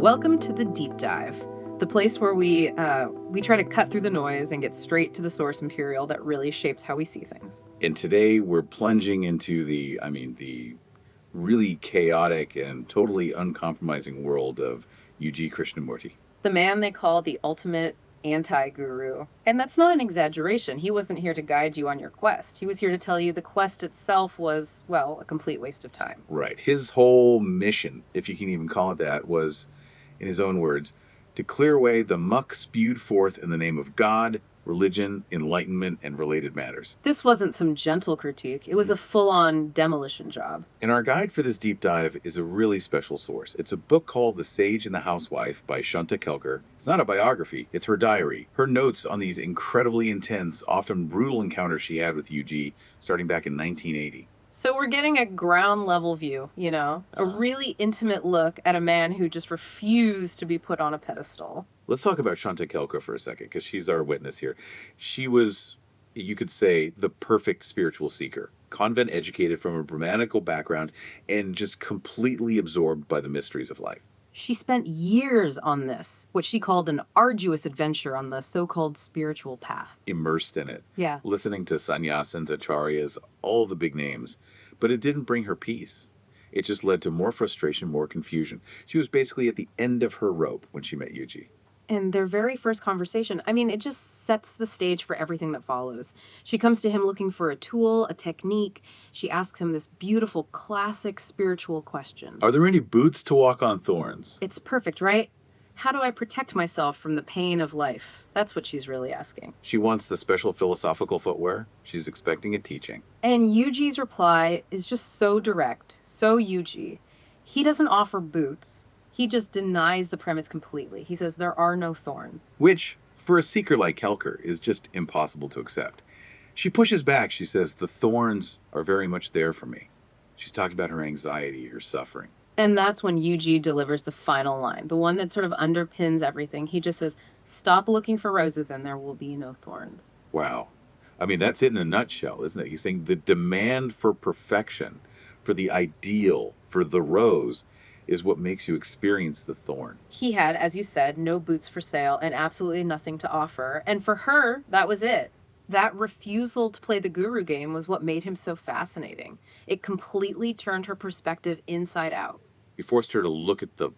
Welcome to the Deep Dive, the place where we try to cut through the noise and get straight to the source material that really shapes how we see things. And today we're plunging into the really chaotic and totally uncompromising world of UG Krishnamurti. The man they call the ultimate anti-guru. And that's not an exaggeration. He wasn't here to guide you on your quest. He was here to tell you the quest itself was, well, a complete waste of time. Right. His whole mission, if you can even call it that, was, in his own words, to clear away the muck spewed forth in the name of God, religion, enlightenment, and related matters. This wasn't some gentle critique. It was a full-on demolition job. And our guide for this deep dive is a really special source. It's a book called The Sage and the Housewife by Shanta Kelker. It's not a biography, it's her diary. Her notes on these incredibly intense, often brutal encounters she had with UG starting back in 1980. So we're getting a ground level view, a really intimate look at a man who just refused to be put on a pedestal. Let's talk about Shanta Kelker for a second, because she's our witness here. She was, you could say, the perfect spiritual seeker. Convent educated from a Brahmanical background and just completely absorbed by the mysteries of life. She spent years on this, what she called an arduous adventure on the so-called spiritual path. Immersed in it. Yeah. Listening to sannyasins, acharyas, all the big names. But it didn't bring her peace. It just led to more frustration, more confusion. She was basically at the end of her rope when she met Yuji. And their very first conversation, it just sets the stage for everything that follows. She comes to him looking for a tool, a technique. She asks him this beautiful, classic spiritual question. Are there any boots to walk on thorns? It's perfect, right? How do I protect myself from the pain of life? That's what she's really asking. She wants the special philosophical footwear. She's expecting a teaching. And Yuji's reply is just so direct, so Yuji. He doesn't offer boots. He just denies the premise completely. He says there are no thorns. Which, for a seeker like Kelker, is just impossible to accept. She pushes back. She says the thorns are very much there for me. She's talking about her anxiety, her suffering. And that's when Yuji delivers the final line, the one that sort of underpins everything. He just says, stop looking for roses and there will be no thorns. Wow. That's it in a nutshell, isn't it? He's saying the demand for perfection, for the ideal, for the rose, is what makes you experience the thorn. He had, as you said, no boots for sale and absolutely nothing to offer. And for her, that was it. That refusal to play the guru game was what made him so fascinating. It completely turned her perspective inside out. He forced her to look at the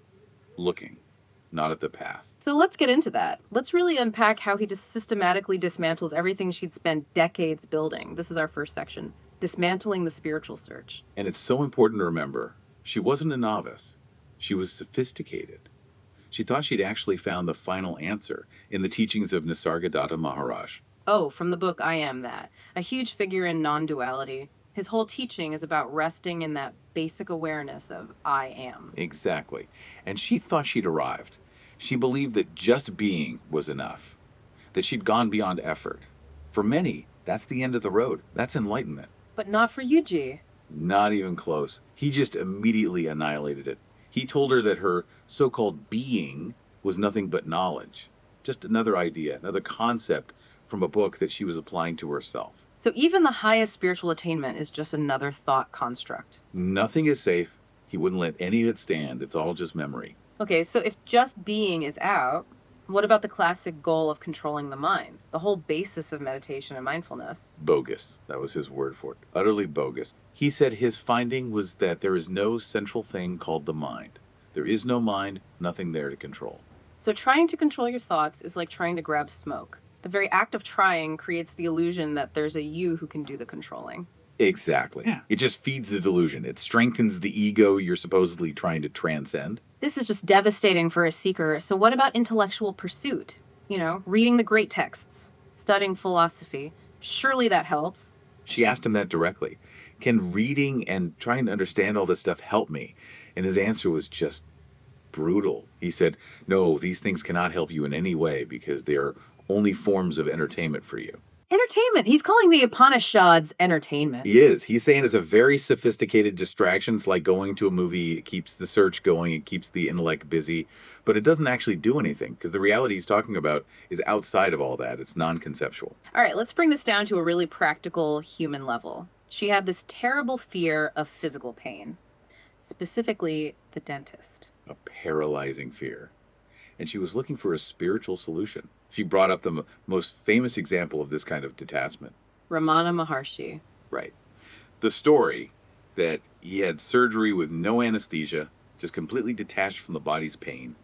looking, not at the path. So let's get into that. Let's really unpack how he just systematically dismantles everything she'd spent decades building. This is our first section, dismantling the spiritual search. And it's so important to remember, she wasn't a novice. She was sophisticated. She thought she'd actually found the final answer in the teachings of Nisargadatta Maharaj. Oh, from the book I Am That, a huge figure in non-duality. His whole teaching is about resting in that basic awareness of I am. Exactly. And she thought she'd arrived. She believed that just being was enough, that she'd gone beyond effort. For many, that's the end of the road. That's enlightenment. But not for Yuji. Not even close. He just immediately annihilated it. He told her that her so-called being was nothing but knowledge. Just another idea, another concept from a book that she was applying to herself. So even the highest spiritual attainment is just another thought construct. Nothing is safe. He wouldn't let any of it stand. It's all just memory. Okay, so if just being is out, what about the classic goal of controlling the mind? The whole basis of meditation and mindfulness. Bogus. That was his word for it. Utterly bogus. He said his finding was that there is no central thing called the mind. There is no mind, nothing there to control. So trying to control your thoughts is like trying to grab smoke. The very act of trying creates the illusion that there's a you who can do the controlling. Exactly. Yeah. It just feeds the delusion. It strengthens the ego you're supposedly trying to transcend. This is just devastating for a seeker. So what about intellectual pursuit? Reading the great texts, studying philosophy. Surely that helps. She asked him that directly. Can reading and trying to understand all this stuff help me? And his answer was just brutal. He said, no, these things cannot help you in any way because they are only forms of entertainment for you. Entertainment. He's calling the Upanishads entertainment. He is. He's saying it's a very sophisticated distraction. It's like going to a movie. It keeps the search going. It keeps the intellect busy. But it doesn't actually do anything because the reality he's talking about is outside of all that. It's non-conceptual. All right, let's bring this down to a really practical human level. She had this terrible fear of physical pain, specifically the dentist. a paralyzing fear. And she was looking for a spiritual solution. She brought up the most famous example of this kind of detachment. Ramana Maharshi. Right. The story that he had surgery with no anesthesia, just completely detached from the body's pain.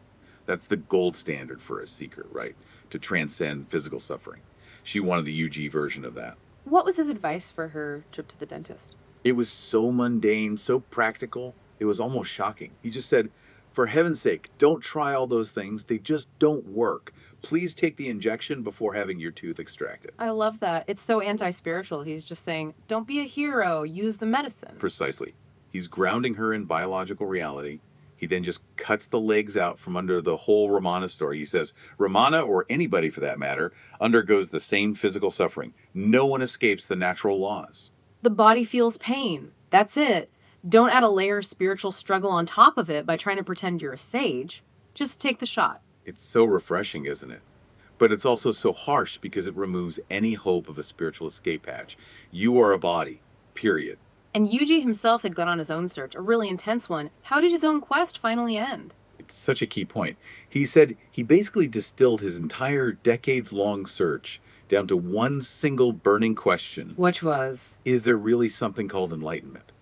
That's the gold standard for a seeker, right? To transcend physical suffering. She wanted the UG version of that. What was his advice for her trip to the dentist? It was so mundane, so practical, it was almost shocking. He just said, for heaven's sake, don't try all those things. They just don't work. Please take the injection before having your tooth extracted. I love that. It's so anti-spiritual. He's just saying, don't be a hero, use the medicine. Precisely. He's grounding her in biological reality. He then just cuts the legs out from under the whole Ramana story. He says, Ramana, or anybody for that matter, undergoes the same physical suffering. No one escapes the natural laws. The body feels pain. That's it. Don't add a layer of spiritual struggle on top of it by trying to pretend you're a sage. Just take the shot. It's so refreshing, isn't it? But it's also so harsh because it removes any hope of a spiritual escape hatch. You are a body, period. And Yuji himself had gone on his own search, a really intense one. How did his own quest finally end? It's such a key point. He said he basically distilled his entire decades-long search down to one single burning question. Which was? Is there really something called enlightenment?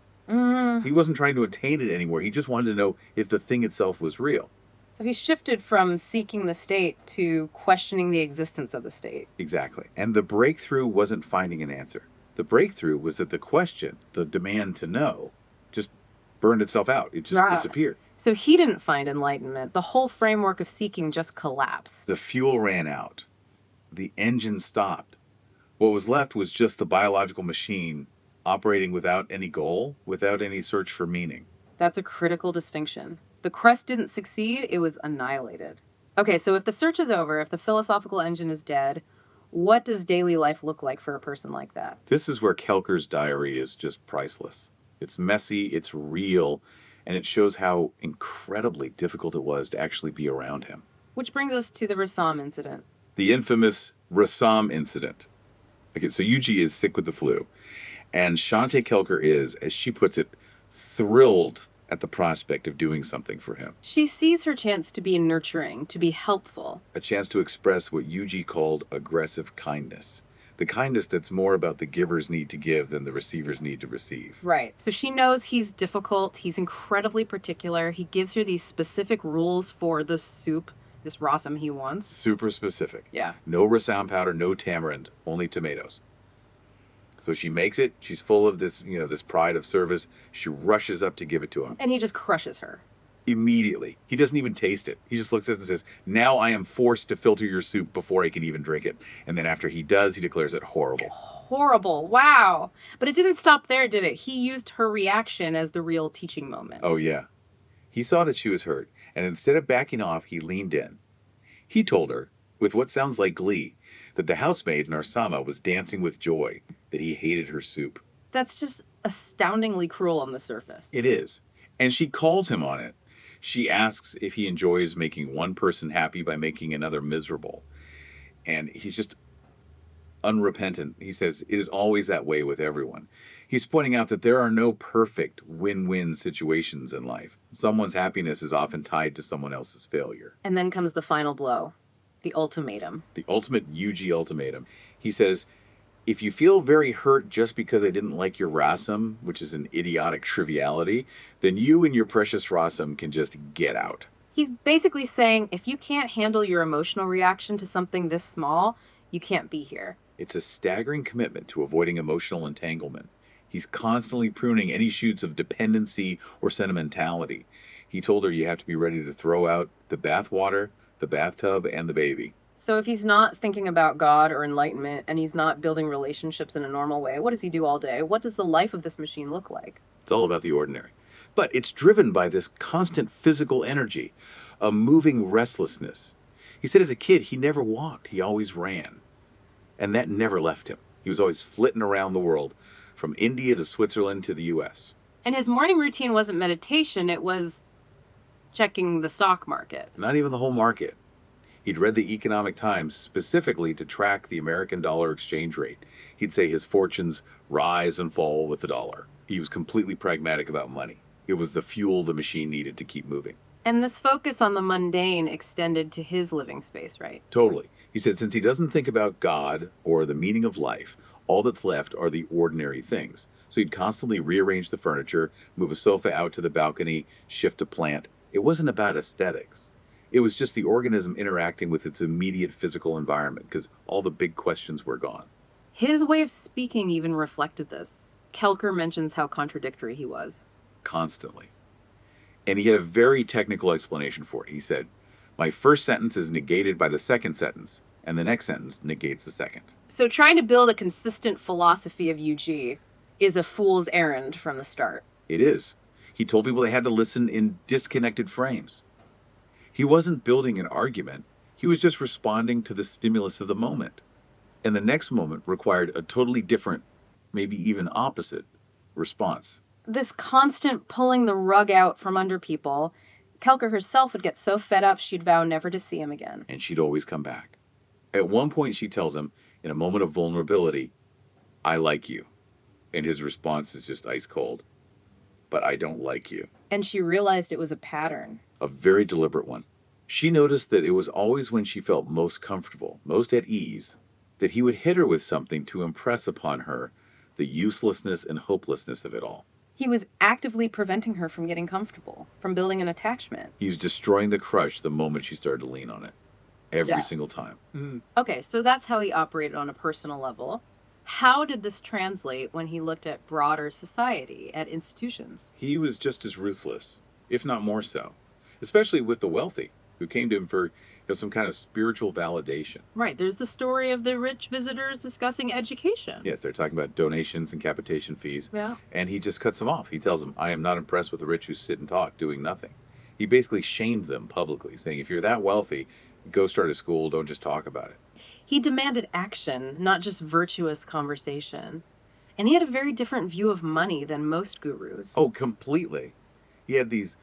He wasn't trying to attain it anymore. He just wanted to know if the thing itself was real. So he shifted from seeking the state to questioning the existence of the state. Exactly. And the breakthrough wasn't finding an answer. The breakthrough was that the question, the demand to know, just burned itself out. It just disappeared. So he didn't find enlightenment. The whole framework of seeking just collapsed. The fuel ran out. The engine stopped. What was left was just the biological machine operating without any goal, without any search for meaning. That's a critical distinction. The quest didn't succeed, it was annihilated. Okay, so if the search is over, if the philosophical engine is dead, what does daily life look like for a person like that? This is where Kelker's diary is just priceless. It's messy, it's real, and it shows how incredibly difficult it was to actually be around him. Which brings us to the Rassam incident. The infamous Rassam incident. Okay, so Yuji is sick with the flu, and Shante Kelker is, as she puts it, thrilled at the prospect of doing something for him. She sees her chance to be nurturing, to be helpful. A chance to express what Yuji called aggressive kindness. The kindness that's more about the giver's need to give than the receiver's need to receive. Right. So she knows he's difficult. He's incredibly particular. He gives her these specific rules for the soup, this rasam he wants. Super specific. Yeah. No rasam powder, no tamarind, only tomatoes. So she makes it. She's full of this, this pride of service. She rushes up to give it to him. And he just crushes her. Immediately. He doesn't even taste it. He just looks at it and says, now I am forced to filter your soup before I can even drink it. And then after he does, he declares it horrible. Horrible. Wow. But it didn't stop there, did it? He used her reaction as the real teaching moment. Oh, yeah. He saw that she was hurt, and instead of backing off, he leaned in. He told her, with what sounds like glee, that the housemaid, Narsama, was dancing with joy, that he hated her soup. That's just astoundingly cruel on the surface. It is. And she calls him on it. She asks if he enjoys making one person happy by making another miserable. And he's just unrepentant. He says, it is always that way with everyone. He's pointing out that there are no perfect win-win situations in life. Someone's happiness is often tied to someone else's failure. And then comes the final blow, the ultimatum. The ultimate Yuji ultimatum. He says, if you feel very hurt just because I didn't like your rasam, which is an idiotic triviality, then you and your precious rasam can just get out. He's basically saying, if you can't handle your emotional reaction to something this small, you can't be here. It's a staggering commitment to avoiding emotional entanglement. He's constantly pruning any shoots of dependency or sentimentality. He told her you have to be ready to throw out the bathwater, the bathtub, and the baby. So if he's not thinking about God or enlightenment, and he's not building relationships in a normal way, what does he do all day? What does the life of this machine look like? It's all about the ordinary. But it's driven by this constant physical energy, a moving restlessness. He said as a kid, he never walked, he always ran. And that never left him. He was always flitting around the world, from India to Switzerland to the US. And his morning routine wasn't meditation, it was checking the stock market. Not even the whole market. He'd read the Economic Times specifically to track the American dollar exchange rate. He'd say his fortunes rise and fall with the dollar. He was completely pragmatic about money. It was the fuel the machine needed to keep moving. And this focus on the mundane extended to his living space, right? Totally. He said since he doesn't think about God or the meaning of life, all that's left are the ordinary things. So he'd constantly rearrange the furniture, move a sofa out to the balcony, shift a plant. It wasn't about aesthetics. It was just the organism interacting with its immediate physical environment because all the big questions were gone. His way of speaking even reflected this. Kelker mentions how contradictory he was. Constantly. And he had a very technical explanation for it. He said, my first sentence is negated by the second sentence, and the next sentence negates the second. So trying to build a consistent philosophy of UG is a fool's errand from the start. It is. He told people they had to listen in disconnected frames. He wasn't building an argument, he was just responding to the stimulus of the moment. And the next moment required a totally different, maybe even opposite, response. This constant pulling the rug out from under people, Kelker herself would get so fed up she'd vow never to see him again. And she'd always come back. At one point, she tells him, in a moment of vulnerability, I like you. And his response is just ice cold. But I don't like you. And she realized it was a pattern. A very deliberate one. She noticed that it was always when she felt most comfortable, most at ease, that he would hit her with something to impress upon her the uselessness and hopelessness of it all. He was actively preventing her from getting comfortable, from building an attachment. He was destroying the crush the moment she started to lean on it. Every single time. Okay, so that's how he operated on a personal level. How did this translate when he looked at broader society, at institutions? He was just as ruthless, if not more so, especially with the wealthy, who came to him for some kind of spiritual validation. Right, there's the story of the rich visitors discussing education. Yes, they're talking about donations and capitation fees. Yeah. And he just cuts them off. He tells them, I am not impressed with the rich who sit and talk, doing nothing. He basically shamed them publicly, saying, if you're that wealthy, go start a school, don't just talk about it. He demanded action, not just virtuous conversation. And he had a very different view of money than most gurus. Oh, completely. He had these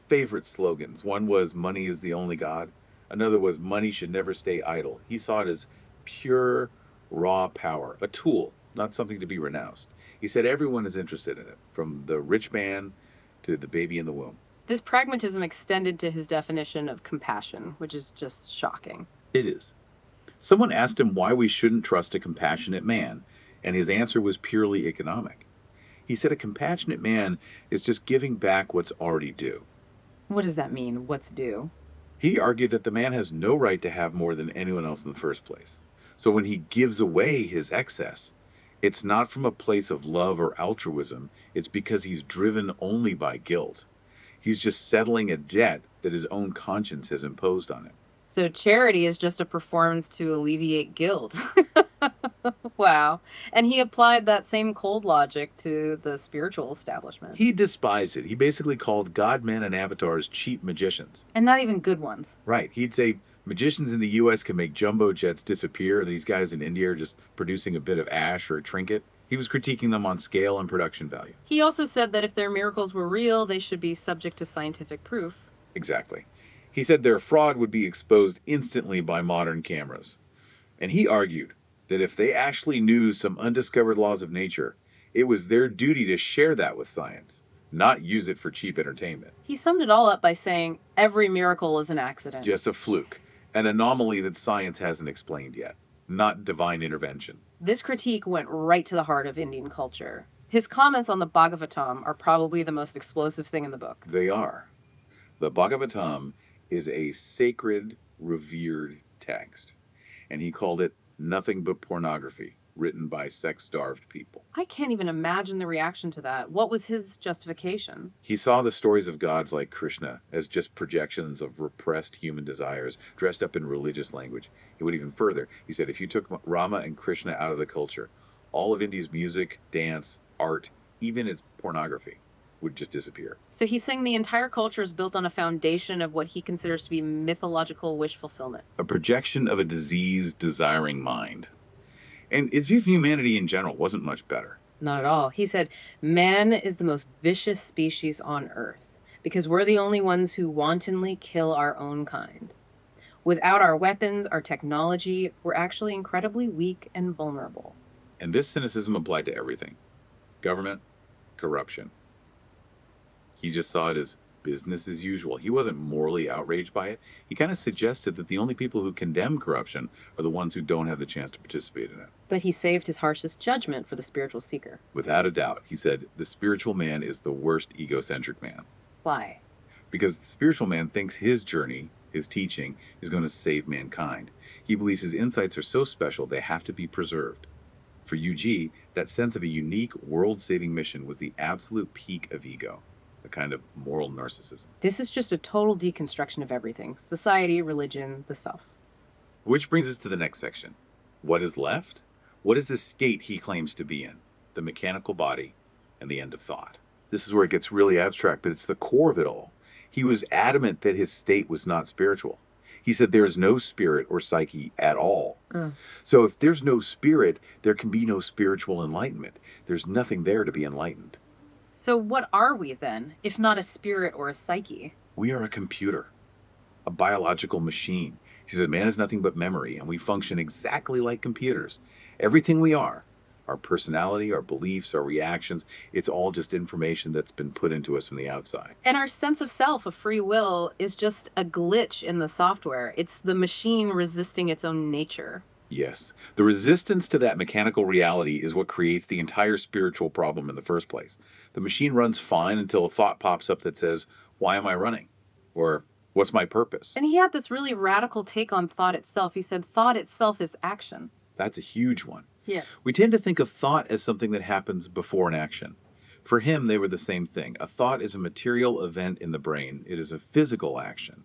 favorite slogans. One was, money is the only God. Another was, money should never stay idle. He saw it as pure, raw power, a tool, not something to be renounced. He said everyone is interested in it, from the rich man to the baby in the womb. This pragmatism extended to his definition of compassion, which is just shocking. It is. Someone asked him why we shouldn't trust a compassionate man, and his answer was purely economic. He said a compassionate man is just giving back what's already due. What does that mean, what's due? He argued that the man has no right to have more than anyone else in the first place. So when he gives away his excess, it's not from a place of love or altruism, it's because he's driven only by guilt. He's just settling a debt that his own conscience has imposed on him. So charity is just a performance to alleviate guilt. Wow. And he applied that same cold logic to the spiritual establishment. He despised it. He basically called God, men, and avatars cheap magicians. And not even good ones. Right. He'd say magicians in the U.S. can make jumbo jets disappear, and these guys in India are just producing a bit of ash or a trinket. He was critiquing them on scale and production value. He also said that if their miracles were real, they should be subject to scientific proof. Exactly. He said their fraud would be exposed instantly by modern cameras. And he argued that if they actually knew some undiscovered laws of nature, it was their duty to share that with science, not use it for cheap entertainment. He summed it all up by saying every miracle is an accident. Just a fluke, an anomaly that science hasn't explained yet, not divine intervention. This critique went right to the heart of Indian culture. His comments on the Bhagavatam are probably the most explosive thing in the book. They are. The Bhagavatam is a sacred, revered text, and he called it nothing but pornography, written by sex-starved people. I can't even imagine the reaction to that. What was his justification? He saw the stories of gods like Krishna as just projections of repressed human desires, dressed up in religious language. He went even further. He said if you took Rama and Krishna out of the culture, all of India's music, dance, art, even its pornography, would just disappear. So he's saying the entire culture is built on a foundation of what he considers to be mythological wish fulfillment. A projection of a diseased, desiring mind. And his view of humanity in general wasn't much better. Not at all. He said, man is the most vicious species on earth because we're the only ones who wantonly kill our own kind. Without our weapons, our technology, we're actually incredibly weak and vulnerable. And this cynicism applied to everything. Government, corruption. He just saw it as business as usual. He wasn't morally outraged by it. He kind of suggested that the only people who condemn corruption are the ones who don't have the chance to participate in it. But he saved his harshest judgment for the spiritual seeker. Without a doubt, he said, the spiritual man is the worst egocentric man. Why? Because the spiritual man thinks his journey, his teaching, is going to save mankind. He believes his insights are so special they have to be preserved. For UG, that sense of a unique world-saving mission was the absolute peak of ego, a kind of moral narcissism. This is just a total deconstruction of everything. Society, religion, the self. Which brings us to the next section. What is left? What is the state he claims to be in? The mechanical body and the end of thought. This is where it gets really abstract, but it's the core of it all. He was adamant that his state was not spiritual. He said there is no spirit or psyche at all. So if there's no spirit, there can be no spiritual enlightenment. There's nothing there to be enlightened. So what are we then, if not a spirit or a psyche? We are a computer, a biological machine. He said man is nothing but memory, and we function exactly like computers. Everything we are, our personality, our beliefs, our reactions, it's all just information that's been put into us from the outside. And our sense of self, of free will, is just a glitch in the software. It's the machine resisting its own nature. Yes. The resistance to that mechanical reality is what creates the entire spiritual problem in the first place. The machine runs fine until a thought pops up that says, why am I running? Or, what's my purpose? And he had this really radical take on thought itself. He said thought itself is action. That's a huge one. Yeah. We tend to think of thought as something that happens before an action. For him, they were the same thing. A thought is a material event in the brain. It is a physical action.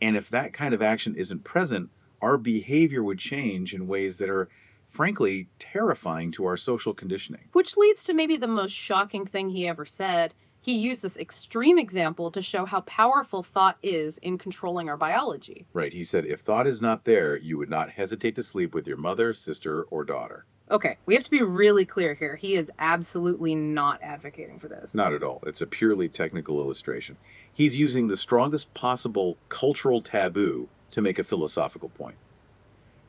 And if that kind of action isn't present, our behavior would change in ways that are, frankly, terrifying to our social conditioning. Which leads to maybe the most shocking thing he ever said. He used this extreme example to show how powerful thought is in controlling our biology. Right. He said, if thought is not there, you would not hesitate to sleep with your mother, sister, or daughter. Okay, we have to be really clear here. He is absolutely not advocating for this. Not at all. It's a purely technical illustration. He's using the strongest possible cultural taboo to make a philosophical point.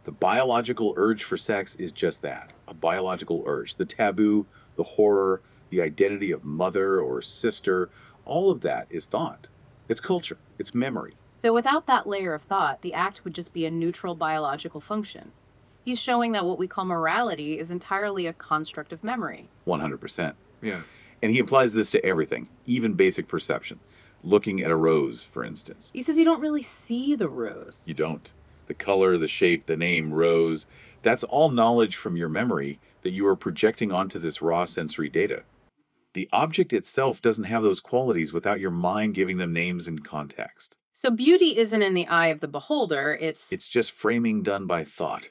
The biological urge for sex is just that, a biological urge. The taboo, the horror, the identity of mother or sister, all of that is thought. It's culture. It's memory. So without that layer of thought, the act would just be a neutral biological function. He's showing that what we call morality is entirely a construct of memory. 100%. Yeah. And he applies this to everything, even basic perception. Looking at a rose, for instance. He says you don't really see the rose. You don't. The color, the shape, the name, rose, that's all knowledge from your memory that you are projecting onto this raw sensory data. The object itself doesn't have those qualities without your mind giving them names and context. So beauty isn't in the eye of the beholder, It's just framing done by thought.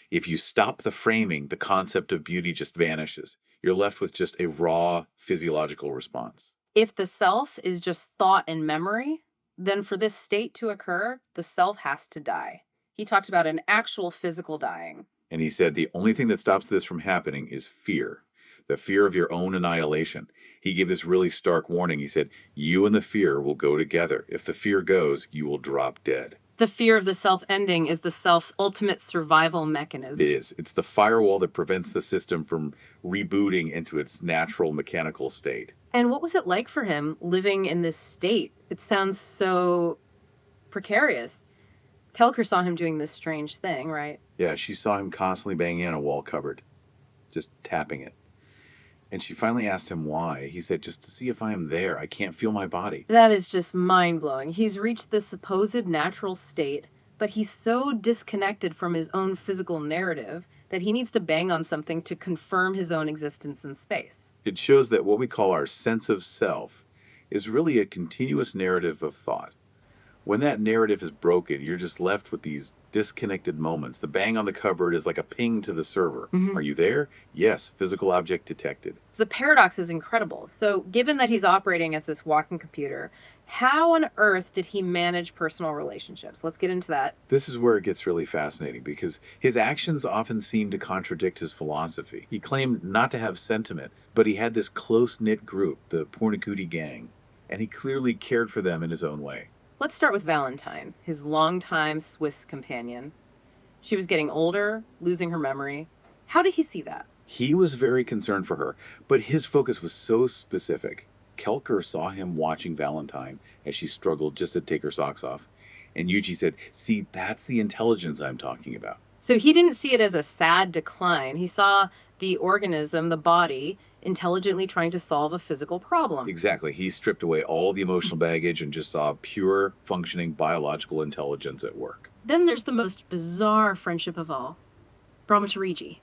If you stop the framing, the concept of beauty just vanishes. You're left with just a raw physiological response. If the self is just thought and memory, then for this state to occur, the self has to die. He talked about an actual physical dying. And he said the only thing that stops this from happening is fear. The fear of your own annihilation. He gave this really stark warning. He said, you and the fear will go together. If the fear goes, you will drop dead. The fear of the self ending is the self's ultimate survival mechanism. It is. It's the firewall that prevents the system from rebooting into its natural mechanical state. And what was it like for him living in this state? It sounds so precarious. Kelker saw him doing this strange thing, right? Yeah, she saw him constantly banging on a wall cupboard, just tapping it. And she finally asked him why. He said, just to see if I am there. I can't feel my body. That is just mind-blowing. He's reached this supposed natural state, but he's so disconnected from his own physical narrative that he needs to bang on something to confirm his own existence in space. It shows that what we call our sense of self is really a continuous narrative of thought. When that narrative is broken, you're just left with these disconnected moments. The bang on the cupboard is like a ping to the server. Mhm. Are you there? Yes, physical object detected. The paradox is incredible. So, given that he's operating as this walking computer, how on earth did he manage personal relationships? Let's get into that. This is where it gets really fascinating because his actions often seem to contradict his philosophy. He claimed not to have sentiment, but he had this close-knit group, the Pornicuti gang, and he clearly cared for them in his own way. Let's start with Valentine, his longtime Swiss companion. She was getting older, losing her memory. How did he see that? He was very concerned for her, but his focus was so specific. Kelker saw him watching Valentine as she struggled just to take her socks off. And Yuji said, "See, that's the intelligence I'm talking about." So he didn't see it as a sad decline. He saw the organism, the body, intelligently trying to solve a physical problem. Exactly. He stripped away all the emotional baggage and just saw pure, functioning biological intelligence at work. Then there's the most bizarre friendship of all, Brahmachariji,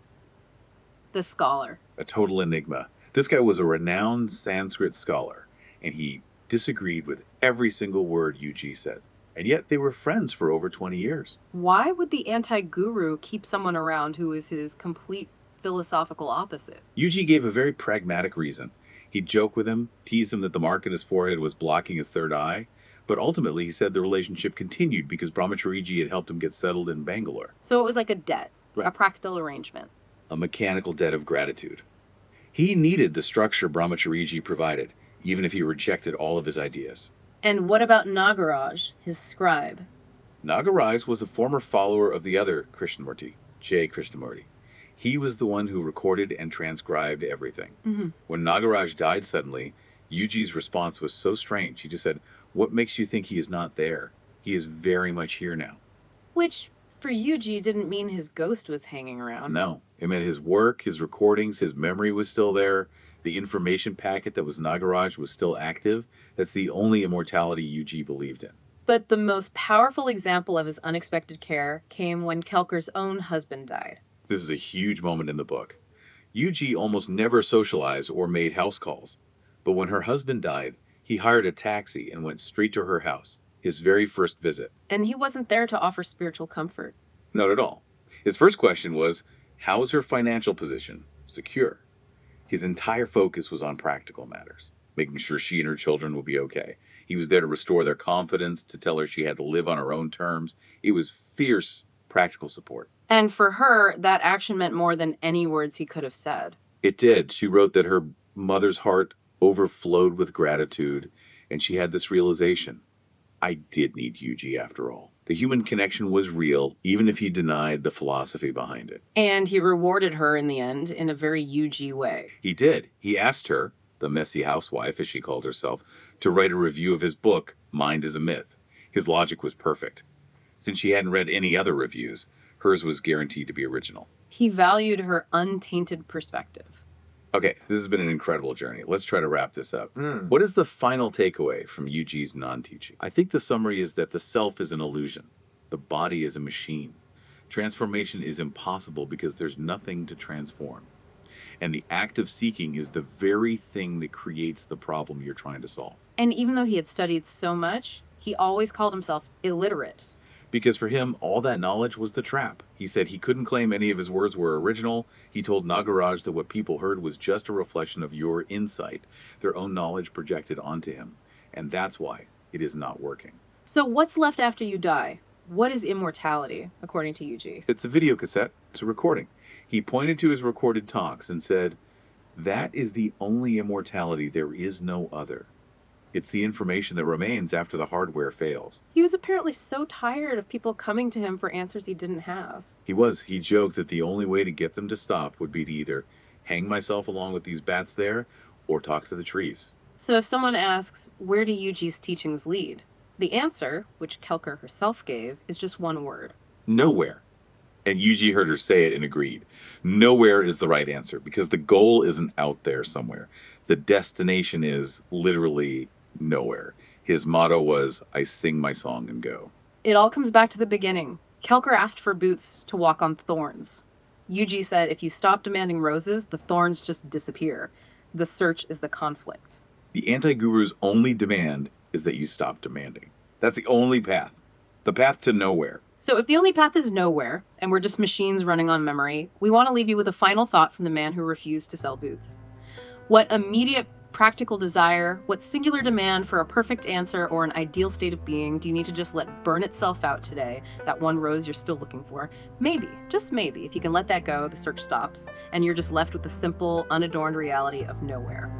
the scholar. A total enigma. This guy was a renowned Sanskrit scholar, and he disagreed with every single word Yuji said. And yet they were friends for over 20 years. Why would the anti-guru keep someone around who is his complete philosophical opposite? Yuji gave a very pragmatic reason. He'd joke with him, tease him that the mark in his forehead was blocking his third eye, but ultimately he said the relationship continued because Brahmachariji had helped him get settled in Bangalore. So it was like a debt, Right. a practical arrangement. A mechanical debt of gratitude. He needed the structure Brahmachariji provided, even if he rejected all of his ideas. And what about Nagaraj, his scribe? Nagaraj was a former follower of the other Krishnamurti, J. Krishnamurti. He was the one who recorded and transcribed everything. Mm-hmm. When Nagaraj died suddenly, Yuji's response was so strange. He just said, "What makes you think he is not there? He is very much here now." Which, for Yuji, didn't mean his ghost was hanging around. No, it meant his work, his recordings, his memory was still there. The information packet that was Nagaraj was still active. That's the only immortality Yuji believed in. But the most powerful example of his unexpected care came when Kelker's own husband died. This is a huge moment in the book. Yuji almost never socialized or made house calls. But when her husband died, he hired a taxi and went straight to her house, his very first visit. And he wasn't there to offer spiritual comfort. Not at all. His first question was, how is her financial position? Secure. His entire focus was on practical matters, making sure she and her children would be okay. He was there to restore their confidence, to tell her she had to live on her own terms. It was fierce practical support. And for her, that action meant more than any words he could have said. It did. She wrote that her mother's heart overflowed with gratitude, and she had this realization. I did need Yuji after all. The human connection was real, even if he denied the philosophy behind it. And he rewarded her in the end in a very Yuji way. He did. He asked her, the messy housewife as she called herself, to write a review of his book, Mind is a Myth. His logic was perfect. Since she hadn't read any other reviews, hers was guaranteed to be original. He valued her untainted perspective. Okay, this has been an incredible journey. Let's try to wrap this up. What is the final takeaway from Yuji's non-teaching? I think the summary is that the self is an illusion. The body is a machine. Transformation is impossible because there's nothing to transform. And the act of seeking is the very thing that creates the problem you're trying to solve. And even though he had studied so much, he always called himself illiterate. Because for him, all that knowledge was the trap. He said he couldn't claim any of his words were original. He told Nagaraj that what people heard was just a reflection of your insight, their own knowledge projected onto him. And that's why it is not working. So what's left after you die? What is immortality, according to Yuji? It's a video cassette. It's a recording. He pointed to his recorded talks and said, "That is the only immortality. There is no other. It's the information that remains after the hardware fails." He was apparently so tired of people coming to him for answers he didn't have. He was. He joked that the only way to get them to stop would be to either hang myself along with these bats there or talk to the trees. So if someone asks, where do Yuji's teachings lead? The answer, which Kelker herself gave, is just one word. Nowhere. And Yuji heard her say it and agreed. Nowhere is the right answer because the goal isn't out there somewhere. The destination is literally nowhere. His motto was, I sing my song and go. It all comes back to the beginning. Kelker asked for boots to walk on thorns. Yuji said if you stop demanding roses, the thorns just disappear. The search is the conflict. The anti-guru's only demand is that you stop demanding. That's the only path. The path to nowhere. So if the only path is nowhere, and we're just machines running on memory, we want to leave you with a final thought from the man who refused to sell boots. What immediate practical desire, what singular demand for a perfect answer or an ideal state of being do you need to just let burn itself out today, that one rose you're still looking for? Maybe, just maybe, if you can let that go, the search stops, and you're just left with the simple, unadorned reality of nowhere.